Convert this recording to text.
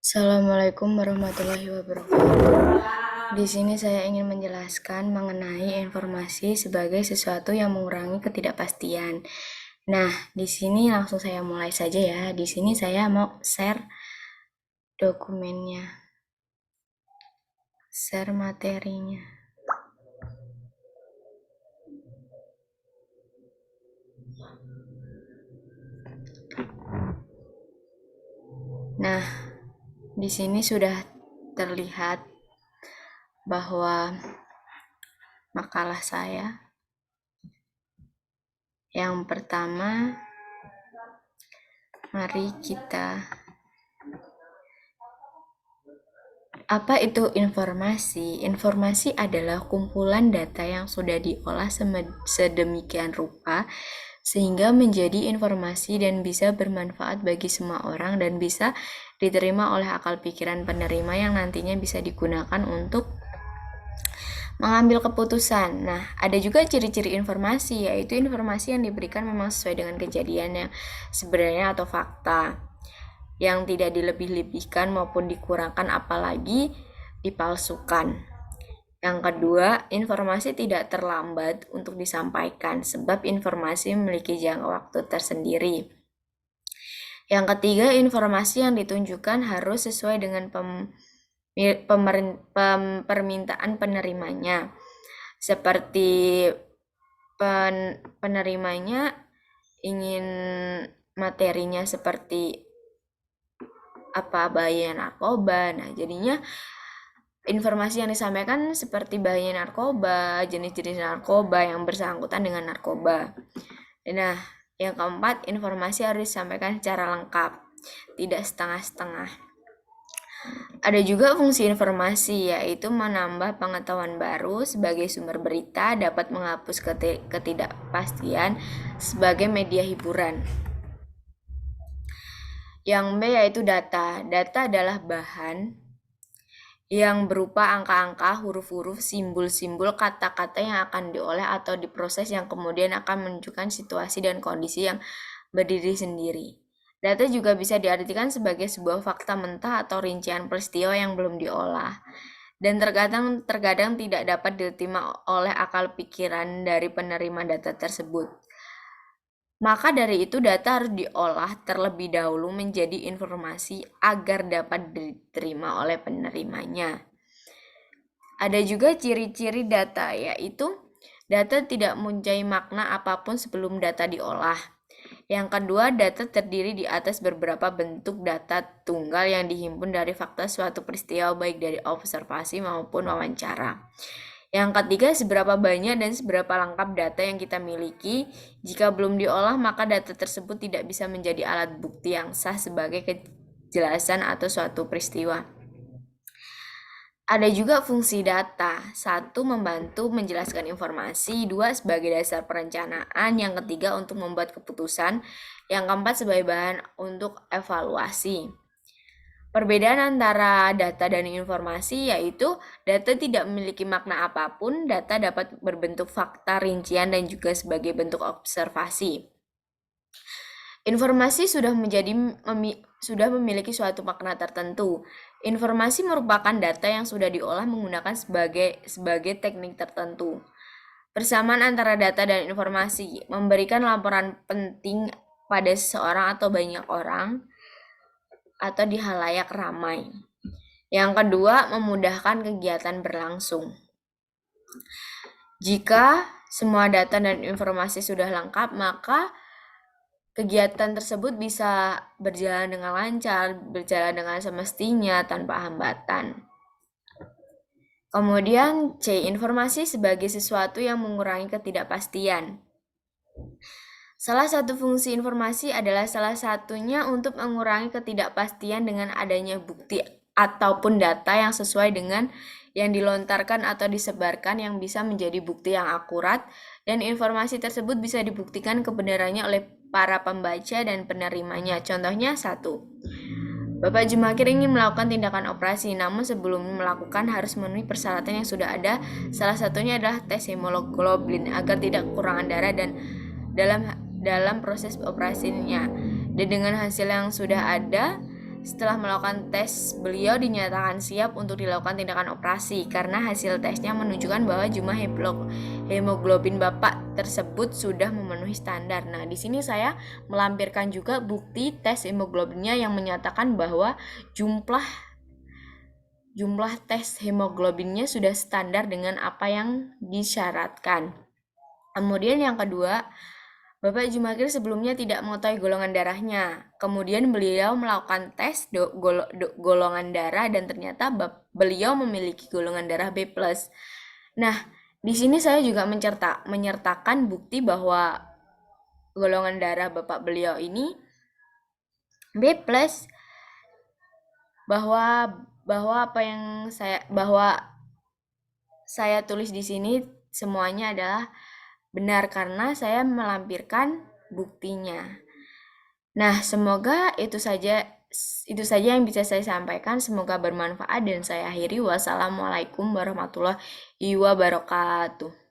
Assalamualaikum warahmatullahi wabarakatuh. Di sini saya ingin menjelaskan mengenai informasi sebagai sesuatu yang mengurangi ketidakpastian. Nah, di sini langsung saya mulai saja ya. Di sini saya mau share dokumennya, share materinya. Nah, di sini sudah terlihat bahwa makalah saya yang pertama, mari kita Apa itu informasi? Informasi adalah kumpulan data yang sudah diolah sedemikian rupa sehingga menjadi informasi dan bisa bermanfaat bagi semua orang dan bisa diterima oleh akal pikiran penerima yang nantinya bisa digunakan untuk mengambil keputusan. Nah, ada juga ciri-ciri informasi, yaitu informasi yang diberikan memang sesuai dengan kejadian yang sebenarnya atau fakta, yang tidak dilebih-lebihkan maupun dikurangkan apalagi dipalsukan. Yang kedua, informasi tidak terlambat untuk disampaikan sebab informasi memiliki jangka waktu tersendiri. Yang ketiga, informasi yang ditunjukkan harus sesuai dengan permintaan penerimanya. Seperti penerimanya ingin materinya seperti bahaya narkoba. Nah, jadinya informasi yang disampaikan seperti bahaya narkoba, jenis-jenis narkoba yang bersangkutan dengan narkoba. Nah, yang keempat, informasi harus disampaikan secara lengkap, tidak setengah-setengah. Ada juga fungsi informasi, yaitu menambah pengetahuan baru sebagai sumber berita, dapat menghapus ketidakpastian sebagai media hiburan. Yang B yaitu data. Data adalah bahan yang berupa angka-angka, huruf-huruf, simbol-simbol, kata-kata yang akan diolah atau diproses yang kemudian akan menunjukkan situasi dan kondisi yang berdiri sendiri. Data juga bisa diartikan sebagai sebuah fakta mentah atau rincian peristiwa yang belum diolah dan terkadang tidak dapat diterima oleh akal pikiran dari penerima data tersebut. Maka dari itu data harus diolah terlebih dahulu menjadi informasi agar dapat diterima oleh penerimanya. Ada juga ciri-ciri data, yaitu data tidak mempunyai makna apapun sebelum data diolah. Yang kedua, data terdiri di atas beberapa bentuk data tunggal yang dihimpun dari fakta suatu peristiwa baik dari observasi maupun wawancara. Yang ketiga, seberapa banyak dan seberapa lengkap data yang kita miliki. Jika belum diolah, maka data tersebut tidak bisa menjadi alat bukti yang sah sebagai kejelasan atau suatu peristiwa. Ada juga fungsi data. 1. Membantu menjelaskan informasi. 2. Sebagai dasar perencanaan. Yang ketiga, untuk membuat keputusan. Yang keempat, sebagai bahan untuk evaluasi. Perbedaan antara data dan informasi yaitu data tidak memiliki makna apapun, data dapat berbentuk fakta, rincian, dan juga sebagai bentuk observasi. Informasi sudah memiliki suatu makna tertentu. Informasi merupakan data yang sudah diolah menggunakan sebagai teknik tertentu. Persamaan antara data dan informasi memberikan laporan penting pada seseorang atau banyak orang atau di halayak ramai. Yang kedua, memudahkan kegiatan berlangsung. Jika semua data dan informasi sudah lengkap, maka kegiatan tersebut bisa berjalan dengan lancar, berjalan dengan semestinya tanpa hambatan. Kemudian C, informasi sebagai sesuatu yang mengurangi ketidakpastian. Salah satu fungsi informasi adalah salah satunya untuk mengurangi ketidakpastian dengan adanya bukti ataupun data yang sesuai dengan yang dilontarkan atau disebarkan yang bisa menjadi bukti yang akurat, dan informasi tersebut bisa dibuktikan kebenarannya oleh para pembaca dan penerimanya. Contohnya 1. Bapak Jumakir ingin melakukan tindakan operasi, namun sebelum melakukan harus memenuhi persyaratan yang sudah ada. Salah satunya adalah tes hemoglobin agar tidak kekurangan darah dan dalam proses operasinya. Dan dengan hasil yang sudah ada, Setelah melakukan tes, beliau dinyatakan siap untuk dilakukan tindakan operasi karena hasil tesnya menunjukkan bahwa jumlah hemoglobin Bapak tersebut sudah memenuhi standar. Nah, di sini saya melampirkan juga bukti tes hemoglobinnya yang menyatakan bahwa jumlah tes hemoglobinnya sudah standar dengan apa yang disyaratkan. Kemudian yang kedua, Bapak Jumakir sebelumnya tidak mengetahui golongan darahnya. Kemudian beliau melakukan tes golongan darah dan ternyata beliau memiliki golongan darah B+. Nah, di sini saya juga menyertakan bukti bahwa golongan darah Bapak beliau ini B+, bahwa saya tulis di sini semuanya adalah benar karena saya melampirkan buktinya. Nah, semoga itu saja yang bisa saya sampaikan. Semoga bermanfaat dan saya akhiri. Wassalamualaikum warahmatullahi wabarakatuh.